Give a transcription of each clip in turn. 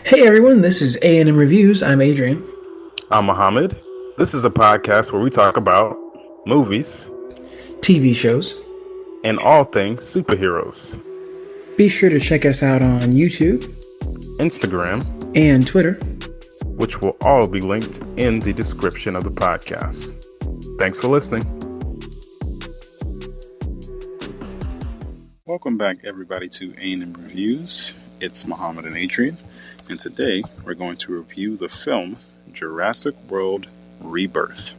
Hey everyone, this is A&M Reviews. I'm Adrian. I'm Mohammed. This is a podcast where we talk about movies TV shows. and all things superheroes. Be sure to check us out on YouTube Instagram, and Twitter. which will all be linked in the description of the podcast. Thanks for listening. Welcome back, everybody, to A&M Reviews. It's Mohammed and Adrian, and today we're going to review the film Jurassic World Rebirth.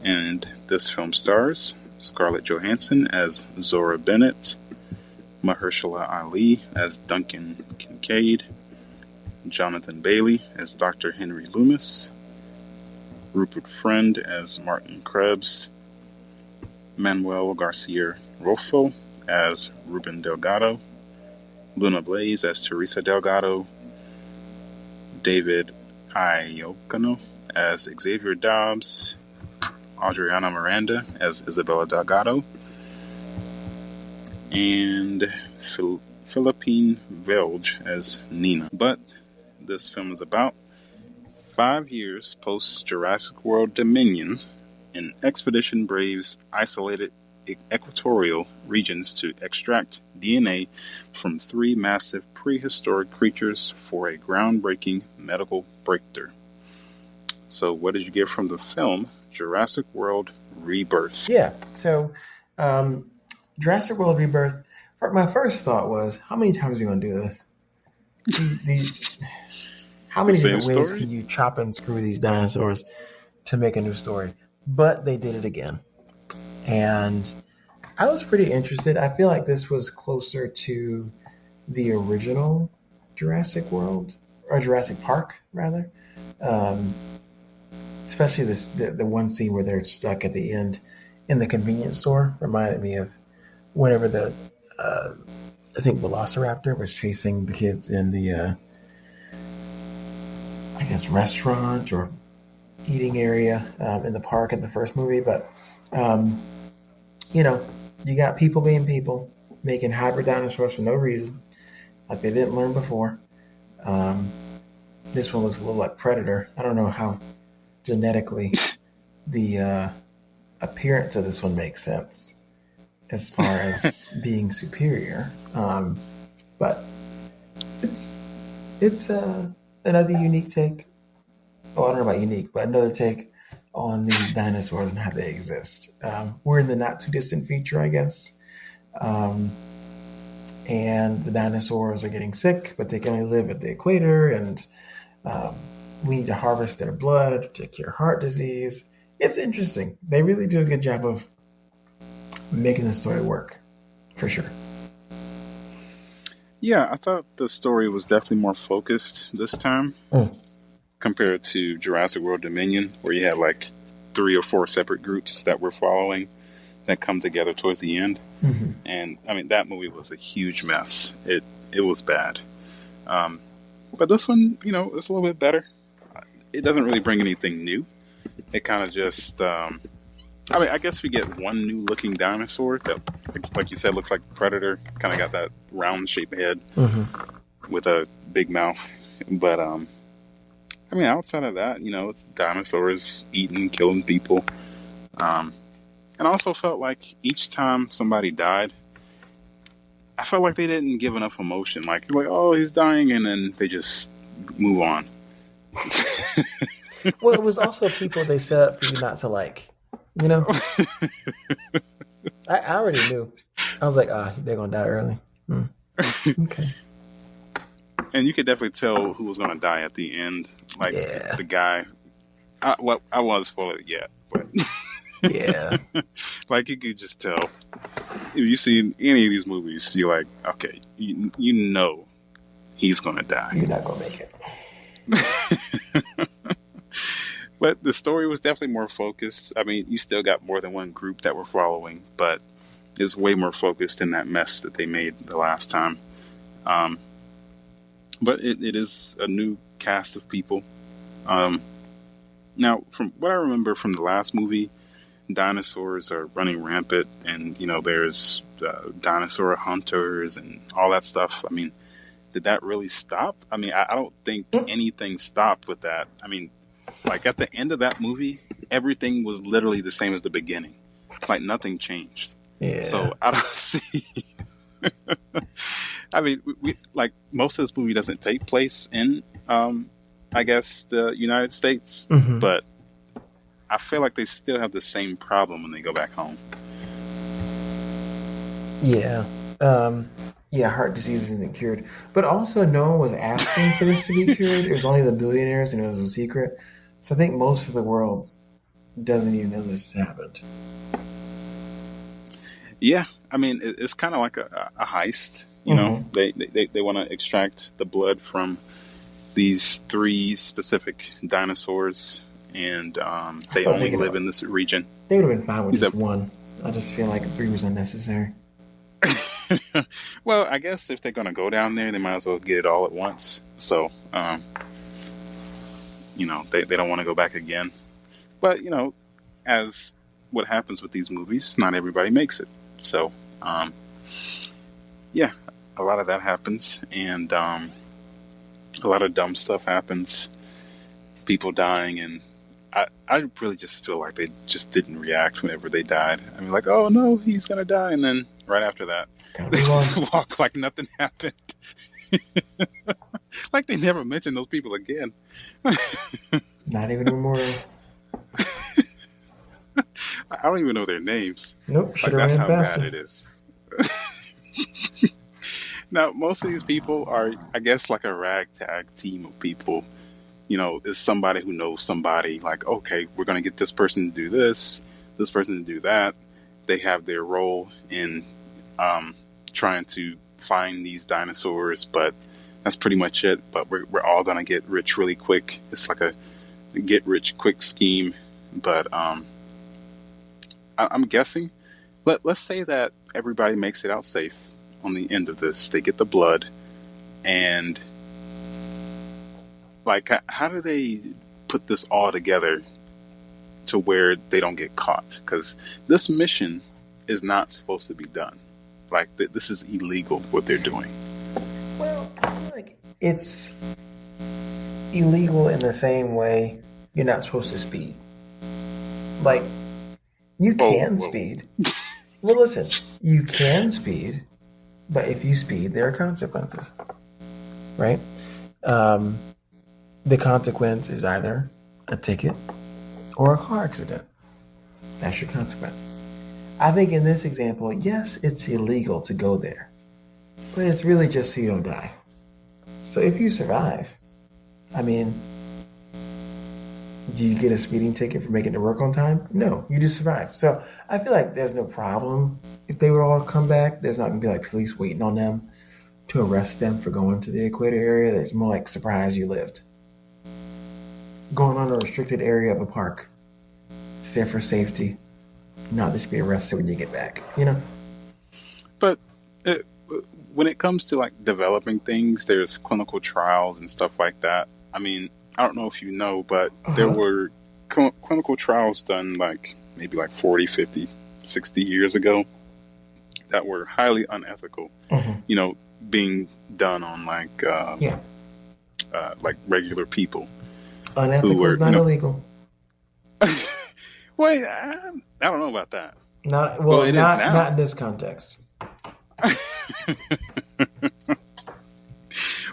And this film stars Scarlett Johansson as Zora Bennett, Mahershala Ali as Duncan Kincaid, Jonathan Bailey as Dr. Henry Loomis, Rupert Friend as Martin Krebs, Manuel Garcia Rolfo as Ruben Delgado, Luna Blaze as Teresa Delgado, David Iocano as Xavier Dobbs, Adriana Miranda as Isabella Delgado, and Philippine Velge as Nina. But this film is about 5 years post Jurassic World Dominion. An expedition braves isolated equatorial regions to extract DNA from 3 massive prehistoric creatures for a groundbreaking medical breakthrough. So what did you get from the film Jurassic World Rebirth? Yeah, so Jurassic World Rebirth, my first thought was, how many times are you going to do this? How many different ways can you chop and screw these dinosaurs to make a new story? But they did it again. And I was pretty interested. I feel like this was closer to the original Jurassic World, or Jurassic Park, rather. Especially the one scene where they're stuck at the end in the convenience store reminded me of whenever I think Velociraptor was chasing the kids in the I guess restaurant or eating area in the park in the first movie. But you got people being people, making hybrid dinosaurs for no reason, like they didn't learn before. This one looks a little like Predator. I don't know how genetically the appearance of this one makes sense as far as being superior, but it's another unique take. Oh, I don't know about unique, but another take on the dinosaurs and how they exist. We're in the not too distant future, I guess, and the dinosaurs are getting sick, but they can only live at the equator, and we need to harvest their blood to cure heart disease. It's interesting. They really do a good job of making the story work, for sure. Yeah, I thought the story was definitely more focused this time compared to Jurassic World Dominion, where you had like 3 or 4 separate groups that we're following that come together towards the end. Mm-hmm. And I mean, that movie was a huge mess. It was bad. But this one, it's a little bit better. It doesn't really bring anything new. It kind of just, I guess we get one new looking dinosaur that, like you said, looks like Predator. Kind of got that round shaped head with a big mouth. But, outside of that, it's dinosaurs eating, killing people. And I also felt like each time somebody died, I felt like they didn't give enough emotion. Like, oh, he's dying, and then they just move on. Well, it was also people they set up for you not to like, I already knew. I was like, they're going to die early. Okay. And you could definitely tell who was going to die at the end. Like, the guy. I won't spoil it yet, but. Yeah. Like, you could just tell. If you see any of these movies, you're like, okay, you know he's going to die. You're not going to make it. But the story was definitely more focused. I mean, you still got more than one group that we're following, but it's way more focused in that mess that they made the last time. But it is a new cast of people. Now, from what I remember from the last movie, dinosaurs are running rampant, and there's dinosaur hunters and all that stuff. I mean, did that really stop? I mean, I don't think anything stopped with that. I mean, like at the end of that movie, everything was literally the same as the beginning. Like nothing changed. Yeah. So I don't see. I mean, we like most of this movie doesn't take place in, I guess, the United States, but I feel like they still have the same problem when they go back home. Yeah. Yeah, heart disease isn't cured. But also, no one was asking for this to be cured. It was only the billionaires, and it was a secret. So I think most of the world doesn't even know this happened. Yeah, I mean, it's kind of like a heist. You know, they want to extract the blood from these 3 specific dinosaurs, and they only live in this region. They would have been fine with just 1. I just feel like 3 was unnecessary. Well, I guess if they're going to go down there, they might as well get it all at once. So, you know, they don't want to go back again. But, you know, as what happens with these movies, not everybody makes it. So, yeah, a lot of that happens. And a lot of dumb stuff happens. People dying. And I really just feel like they just didn't react whenever they died. I mean, like, oh, no, he's going to die. And then right after that, they just walk like nothing happened. Like they never mentioned those people again. Not even a memorial. I don't even know their names. Nope, like that's how bad it is. Now, most of these people are, I guess, like a ragtag team of people. You know, it's somebody who knows somebody. Like, okay, we're going to get this person to do this person to do that. They have their role in trying to find these dinosaurs, but that's pretty much it. But we're all going to get rich really quick. It's like a get rich quick scheme. But I'm guessing, let's say that everybody makes it out safe on the end of this. They get the blood, and like, how do they put this all together to where they don't get caught? Because this mission is not supposed to be done. Like, this is illegal, what they're doing. Well, I feel like it's illegal in the same way you're not supposed to speed. Like, you can speed. Well, listen, you can speed, but if you speed, there are consequences, right? The consequence is either a ticket or a car accident. That's your consequence. I think in this example, yes, it's illegal to go there, but it's really just so you don't die. So if you survive, I mean, do you get a speeding ticket for making it to work on time? No, you just survive. So I feel like there's no problem if they would all come back. There's not going to be like police waiting on them to arrest them for going to the equator area. There's more like surprise you lived. Going on a restricted area of a park. It's there for safety. Not that you be arrested when you get back, you know? But when it comes to like developing things, there's clinical trials and stuff like that. I mean, I don't know if you know, but there were clinical trials done like maybe like 40, 50, 60 years ago that were highly unethical, you know, being done on like regular people. Unethical is not illegal. Wait, I don't know about that. Not in this context.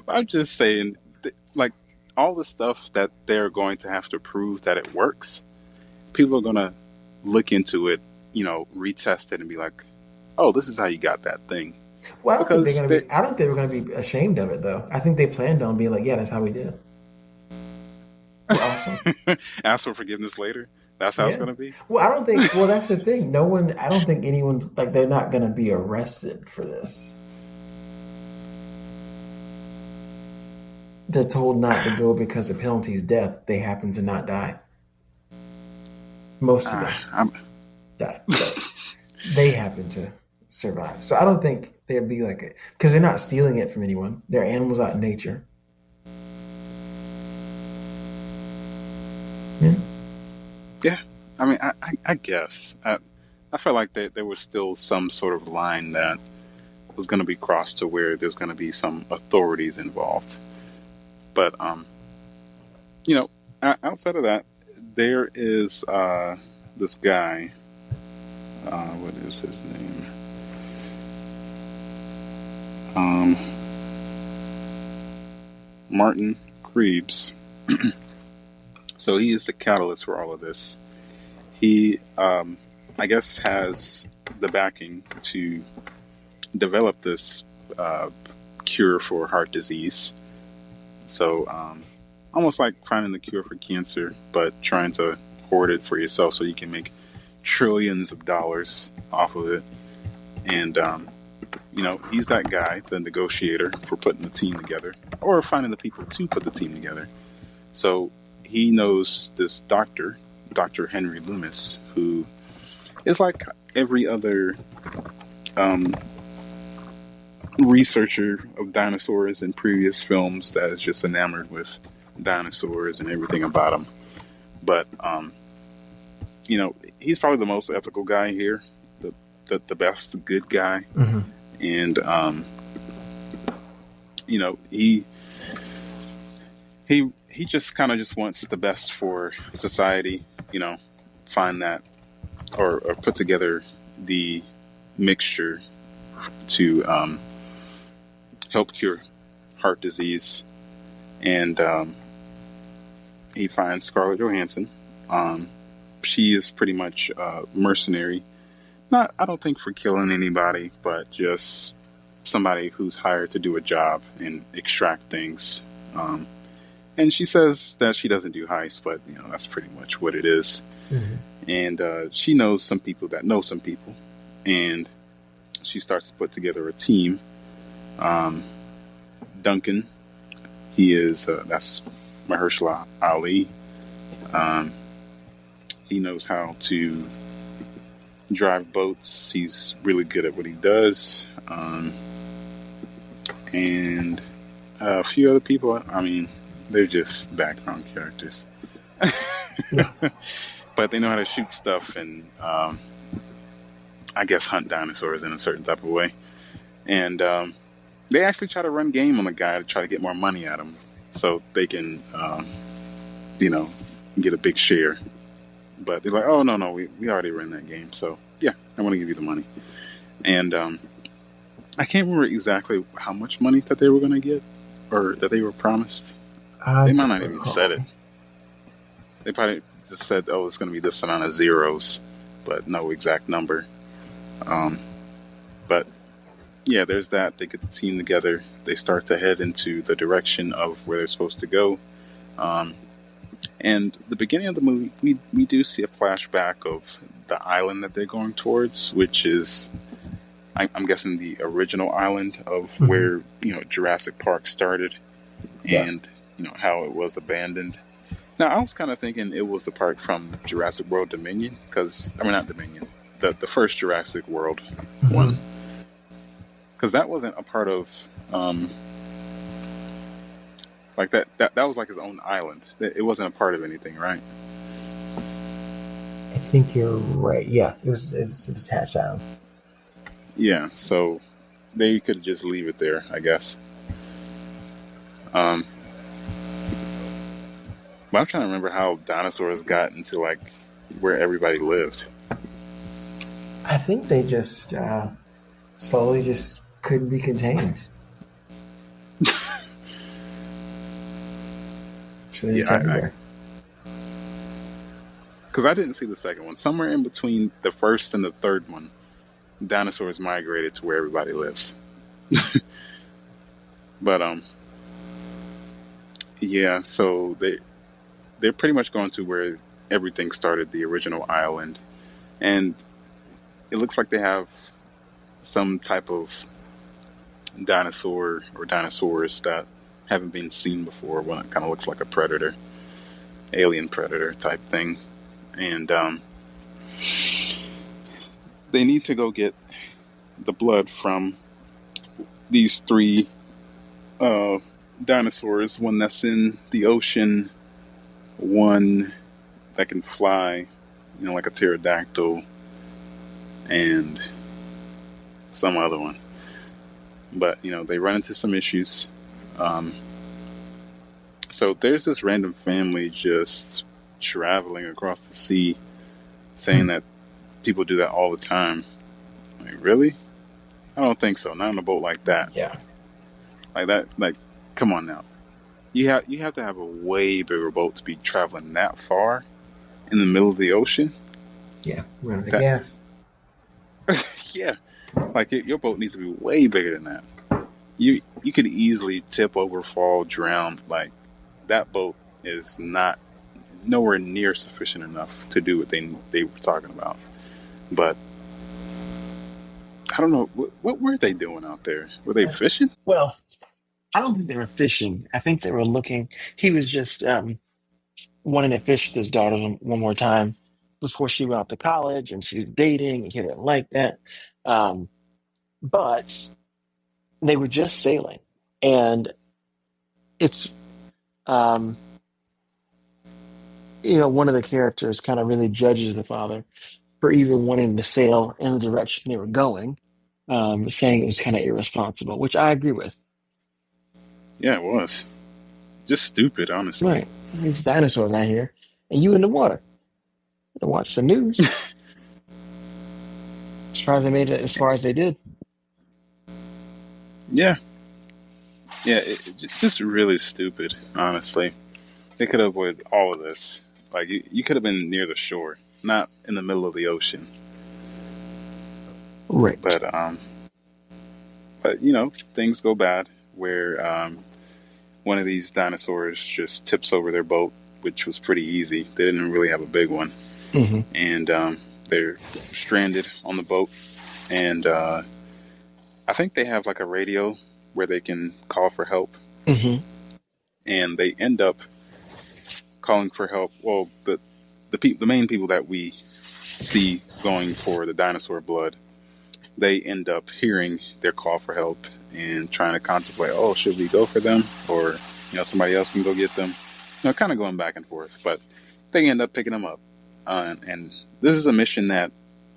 I'm just saying, like, all the stuff that they're going to have to prove that it works, people are going to look into it, you know, retest it and be like, oh, this is how you got that thing. Well, I don't think they're going to be ashamed of it, though. I think they planned on being like, yeah, that's how we did it. We're awesome. Ask for forgiveness later. That's how it's going to be. Well, I don't think. Well, that's the thing. I don't think anyone's like they're not going to be arrested for this. They're told not to go because the penalty is death. They happen to not die. Most of them die. But they happen to survive. So I don't think they'd be like it because they're not stealing it from anyone. They're animals out in nature. Yeah. Yeah, I mean, I guess. I felt like there was still some sort of line that was going to be crossed to where there's going to be some authorities involved. But outside of that, there is this guy. What is his name? Martin Krebs. So he is the catalyst for all of this. He, I guess, has the backing to develop this cure for heart disease. So almost like finding the cure for cancer, but trying to hoard it for yourself so you can make trillions of dollars off of it. And, he's that guy, the negotiator for putting the team together, or finding the people to put the team together. So he knows this doctor, Dr. Henry Loomis, who is like every other researcher of dinosaurs in previous films that is just enamored with dinosaurs and everything about them. But, he's probably the most ethical guy here, the best good guy. Mm-hmm. And, he just kind of just wants the best for society, find that or put together the mixture to help cure heart disease. And he finds Scarlett Johansson. She is pretty much mercenary. Not, I don't think for killing anybody, but just somebody who's hired to do a job and extract things. And she says that she doesn't do heists, but that's pretty much what it is. Mm-hmm. And she knows some people that know some people, and she starts to put together a team. Duncan, he is that's Mahershala Ali. He knows how to drive boats. He's really good at what he does. And a few other people, they're just background characters. But they know how to shoot stuff and, I guess, hunt dinosaurs in a certain type of way. And they actually try to run game on the guy to try to get more money at him so they can, get a big share. But they're like, oh, no, we already ran that game. So, yeah, I want to give you the money. And I can't remember exactly how much money that they were going to get or that they were promised. They might not even said it. They probably just said, oh, it's going to be this amount of zeros, but no exact number. But, yeah, there's that. They get the team together. They start to head into the direction of where they're supposed to go. And the beginning of the movie, we do see a flashback of the island that they're going towards, which is, I'm guessing, the original island of mm-hmm. where, Jurassic Park started and, how it was abandoned. Now, I was kind of thinking it was the park from Jurassic World Dominion, not Dominion, the first Jurassic World mm-hmm. one. Because that wasn't a part of... Like that was like his own island. It wasn't a part of anything, right? I think you're right. Yeah, it's a detached island. Yeah, so they could just leave it there, I guess. But I'm trying to remember how dinosaurs got into like where everybody lived. I think they just slowly just couldn't be contained. Yeah, because I didn't see the second one. Somewhere in between the first and the third one, dinosaurs migrated to where everybody lives. But yeah, so they're pretty much going to where everything started, the original island, and it looks like they have some type of dinosaur or dinosaurs that haven't been seen before. One that kind of looks like a predator, alien predator type thing. And they need to go get the blood from these three dinosaurs. One that's in the ocean, one that can fly, like a pterodactyl, and some other one. But they run into some issues. So there's this random family just traveling across the sea, saying that people do that all the time. Like, really? I don't think so. Not on a boat like that. Yeah. Like that. Like, come on now. You have to have a way bigger boat to be traveling that far in the middle of the ocean. Yeah. Run out of gas. Yeah. Like your boat needs to be way bigger than that. You could easily tip over, fall, drown. Like that boat is not nowhere near sufficient enough to do what they were talking about. But I don't know what were they doing out there? Were they fishing? Well, I don't think they were fishing. I think they were looking. He was just wanting to fish with his daughter one more time before she went off to college, and she was dating. And he didn't like that. Um, but they were just sailing, and it's um, one of the characters kind of really judges the father for even wanting to sail in the direction they were going, saying it was kind of irresponsible, which I agree with. Yeah, it was just stupid, honestly. Right, there's dinosaurs out here, and you in the water. To watch the news. As far as they made it, as far as they did. Yeah, just really stupid, honestly. They could have avoided all of this. Like you could have been near the shore, not in the middle of the ocean. Right. But things go bad where one of these dinosaurs just tips over their boat, which was pretty easy. They didn't really have a big one, and they're stranded on the boat. And I think they have like a radio where they can call for help, and they end up calling for help. Well, the main people that we see going for the dinosaur blood, they end up hearing their call for help and trying to contemplate, oh, should we go for them, or somebody else can go get them. Kind of going back and forth, but they end up picking them up. And this is a mission that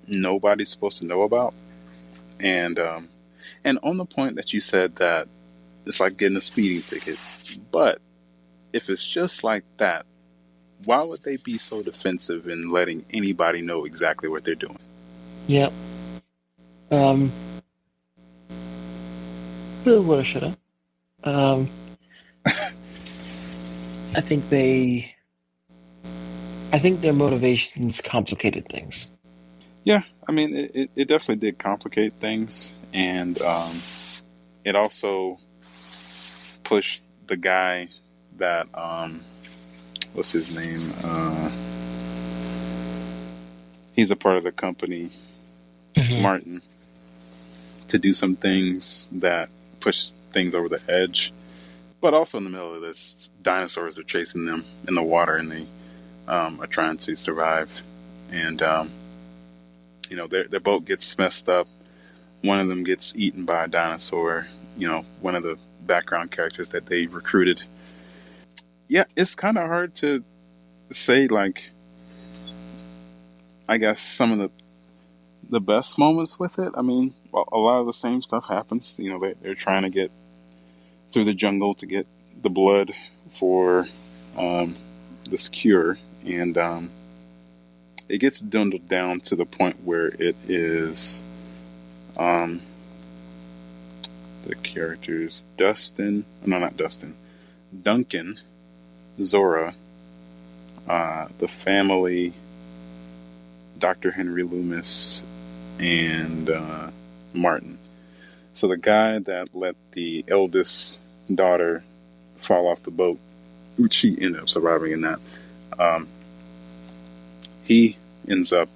nobody's supposed to know about. And on the point that you said that it's like getting a speeding ticket, but if it's just like that, why would they be so defensive in letting anybody know exactly what they're doing? Yep. Really woulda, shoulda. I think their motivations complicated things. Yeah, I mean, it definitely did complicate things, and it also pushed the guy that what's his name? He's a part of the company, Martin, to do some things that push things over the edge. But also in the middle of this, dinosaurs are chasing them in the water, and they are trying to survive. And their boat gets messed up. One of them gets eaten by a dinosaur. One of the background characters that they recruited. Yeah, it's kind of hard to say, like, I guess some of the best moments with it. I mean, a lot of the same stuff happens. They're trying to get through the jungle to get the blood for this cure, and it gets dwindled down to the point where it is the characters Duncan, Zora, the family, Dr. Henry Loomis, and Martin. So the guy that let the eldest daughter fall off the boat, which she ended up surviving in that, he ends up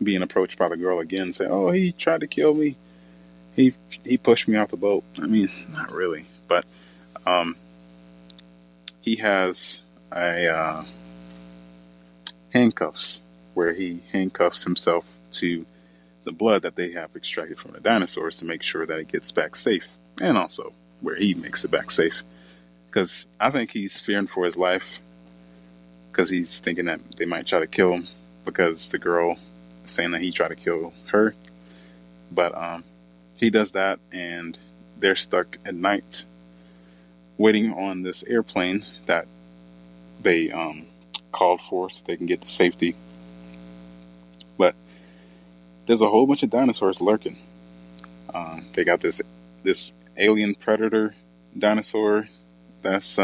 being approached by the girl again, saying, "Oh, he tried to kill me. He pushed me off the boat." I mean, not really, but he has a handcuffs where he handcuffs himself to the blood that they have extracted from the dinosaurs to make sure that it gets back safe, and also where he makes it back safe. Because I think he's fearing for his life, because he's thinking that they might try to kill him, because the girl is saying that he tried to kill her. But he does that, and they're stuck at night waiting on this airplane that they called for so they can get to safety. But there's a whole bunch of dinosaurs lurking. They got this alien predator dinosaur that's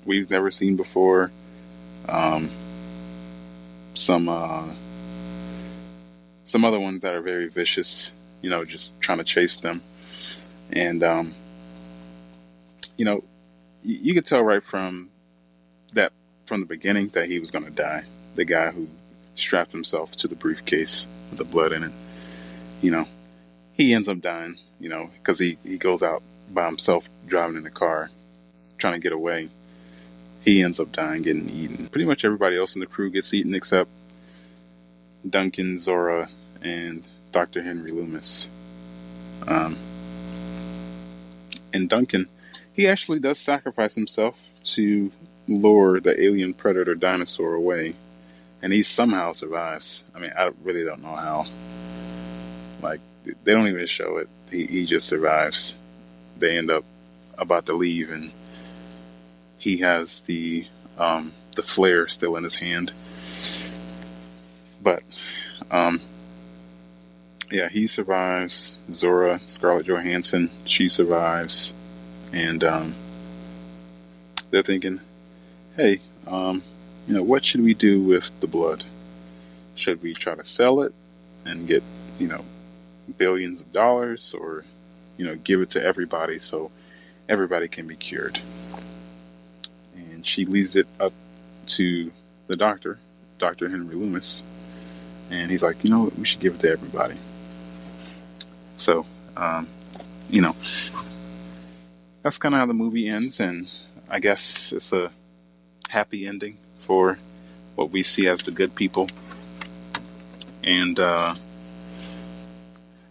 we've never seen before. Some other ones that are very vicious, just trying to chase them. And you could tell right from the beginning that he was going to die. The guy who strapped himself to the briefcase with the blood in it, he ends up dying, because he goes out by himself driving in the car, trying to get away. He ends up dying, getting eaten. Pretty much everybody else in the crew gets eaten except Duncan, Zora, and Dr. Henry Loomis. And Duncan, he actually does sacrifice himself to lure the alien predator dinosaur away, and he somehow survives. I mean, I really don't know how. Like, they don't even show it. He just survives. They end up about to leave, and he has the flare still in his hand. But yeah, he survives. Zora, Scarlett Johansson, she survives, and they're thinking, hey, what should we do with the blood? Should we try to sell it and get, billions of dollars, or, give it to everybody so everybody can be cured? And she leaves it up to the doctor, Dr. Henry Loomis, and he's like, we should give it to everybody. So, that's kind of how the movie ends, and I guess it's a happy ending for what we see as the good people. And I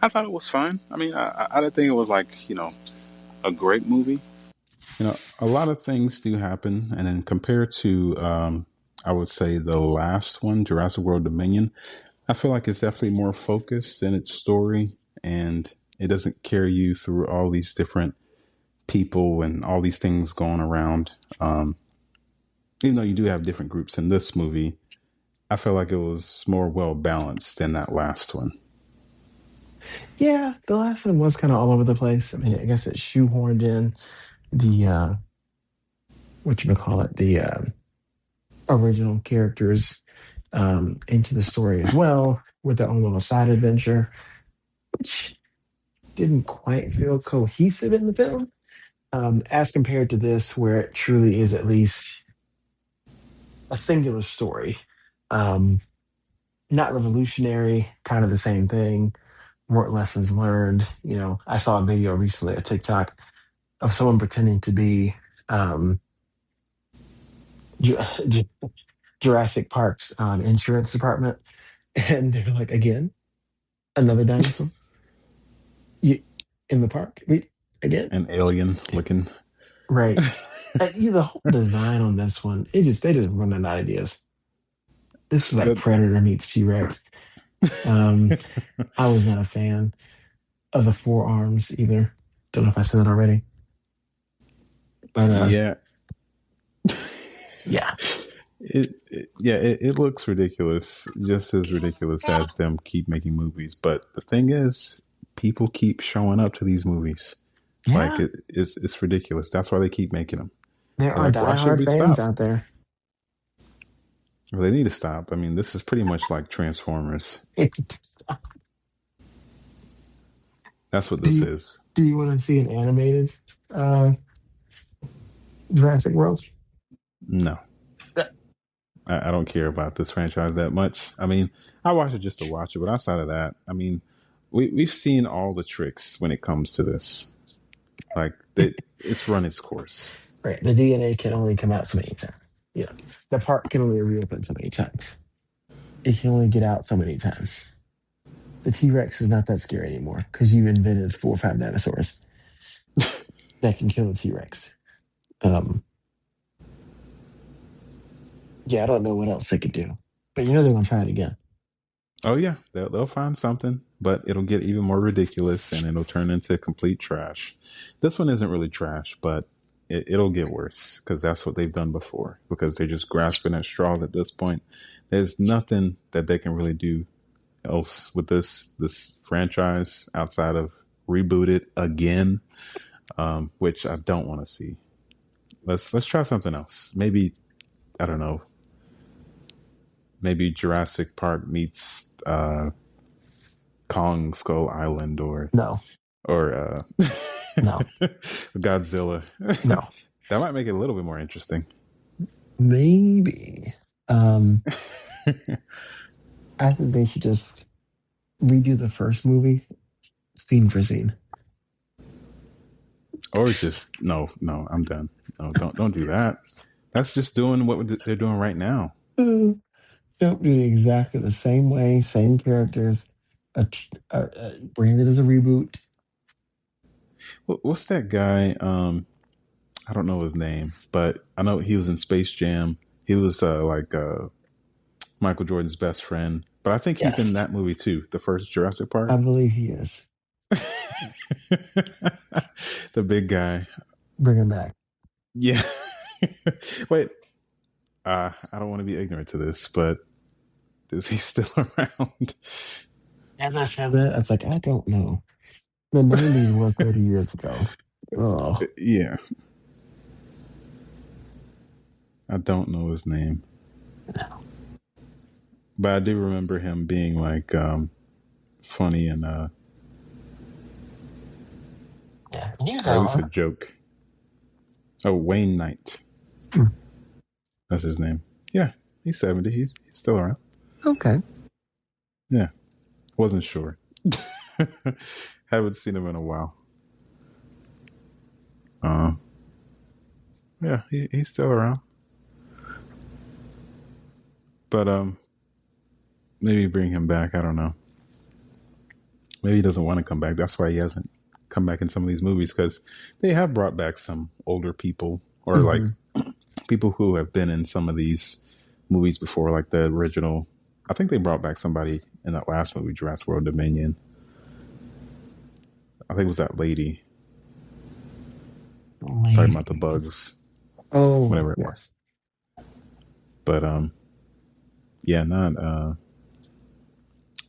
thought it was fine. I mean, I didn't think it was like, a great movie. A lot of things do happen, and then compared to, I would say the last one, Jurassic World Dominion, I feel like it's definitely more focused in its story, and it doesn't carry you through all these different people and all these things going around. Even though you do have different groups in this movie, I feel like it was more well balanced than that last one. Yeah, the last one was kind of all over the place. I mean, I guess it shoehorned in the the original characters into the story as well, with their own little side adventure, which didn't quite feel cohesive in the film, as compared to this, where it truly is at least a singular story. Um, Not revolutionary, kind of the same thing. Weren't lessons learned. I saw a video recently, a TikTok, of someone pretending to be um, Ju- Ju- Jurassic Park's insurance department, and they're like, again, another dinosaur you, in the park. Again, An alien looking. right? The whole design on this one, they just run out of ideas. This was like But Predator meets T Rex. I was not a fan of the forearms either. Don't know if I said that already, but yeah, yeah, it looks ridiculous, just as ridiculous as them keep making movies. But the thing is, people keep showing up to these movies. Like yeah. it's ridiculous. That's why they keep making them. There They're are like, why should diehard we fans stop? out there. Well, they need to stop. I mean, this is pretty much like Transformers. That's what do this you is. do you want to see an animated uh, Jurassic World? No, I don't care about this franchise that much. I mean, I watch it just to watch it, but outside of that, I mean, we've seen all the tricks when it comes to this. Like, it's run its course. Right. The DNA can only come out so many times. The part can only reopen so many times. It can only get out so many times. The T Rex is not that scary anymore because you've invented 4 or 5 dinosaurs that can kill a T Rex. Yeah, I don't know what else they could do, but they're gonna try it again. Oh yeah, they'll find something. but it'll get even more ridiculous and it'll turn into complete trash. This one isn't really trash, but it'll get worse because that's what they've done before, because they're just grasping at straws at this point. There's nothing that they can really do else with this franchise outside of reboot it again, which I don't want to see. Let's try something else. Maybe, I don't know, maybe Jurassic Park meets Kong Skull Island, or No. Godzilla. No. That might make it a little bit more interesting. Maybe. I think they should just redo the first movie scene for scene. Or just no, I'm done. No, don't do that. That's just doing what they're doing right now. Don't do it exactly the same way, same characters, branded as a reboot. What's that guy? I don't know his name, but I know he was in Space Jam. He was Michael Jordan's best friend. But I think he's in that movie too, the first Jurassic Park. I believe he is. The big guy. Bring him back. Yeah. Wait. I don't want to be ignorant to this, but is he still around? As I said that, I was like, I don't know. The 90s was 30 years ago. Oh. Yeah. I don't know his name. No. But I do remember him being like funny and at least a joke. Oh, Wayne Knight. That's his name. Yeah, he's 70. He's still around. Okay. Yeah. Wasn't sure. Haven't seen him in a while. Yeah, he's still around. But maybe bring him back. I don't know. Maybe he doesn't want to come back. That's why he hasn't come back in some of these movies, because they have brought back some older people, or like people who have been in some of these movies before, like the original. I think they brought back somebody in that last movie, Jurassic World Dominion. I think it was that lady. Talking about the bugs. Oh, whatever it was. But yeah, not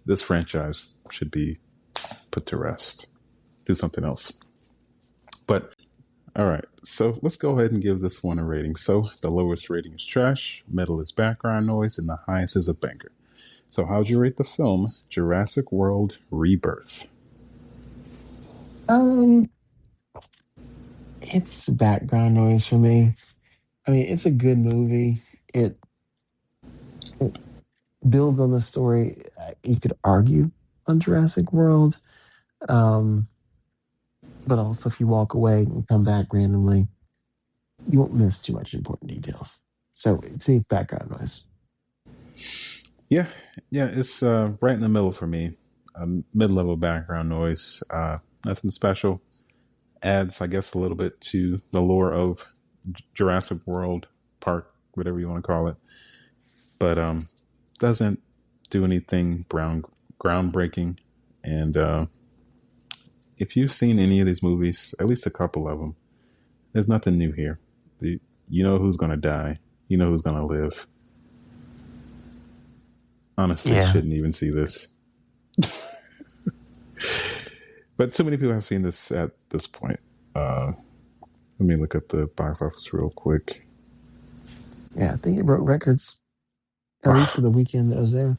this franchise should be put to rest. Do something else. But all right, so let's go ahead and give this one a rating. So the lowest rating is trash, middle is background noise, and the highest is a banger. So how'd you rate the film Jurassic World Rebirth? It's background noise for me. I mean, it's a good movie. It builds on the story. You could argue on Jurassic World. But also, if you walk away and come back randomly, you won't miss too much important details. So it's a background noise. Yeah, it's right in the middle for me. Mid-level background noise. Nothing special. Adds, I guess, a little bit to the lore of Jurassic World Park, whatever you want to call it. But doesn't do anything groundbreaking. And if you've seen any of these movies, at least a couple of them, there's nothing new here. You know who's going to die. You know who's going to live. Honestly, you shouldn't even see this. But too many people have seen this at this point. Let me look up the box office real quick. Yeah, I think it broke records. At least for the weekend that was there.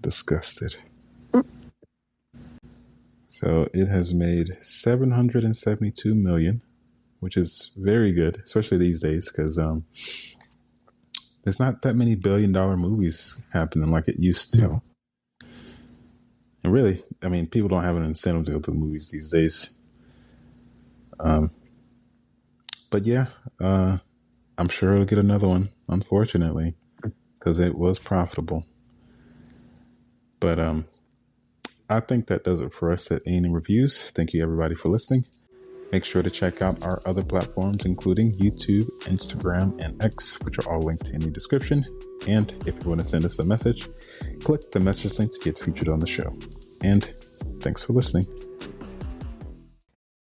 Disgusted. So it has made $772 million, which is very good, especially these days, because there's not that many billion-dollar movies happening like it used to. No. And really, I mean, people don't have an incentive to go to the movies these days. But yeah, I'm sure it'll get another one, unfortunately, because it was profitable. But I think that does it for us at A&M Reviews. Thank you, everybody, for listening. Make sure to check out our other platforms, including YouTube, Instagram, and X, which are all linked in the description. And if you want to send us a message, click the message link to get featured on the show. and thanks for listening.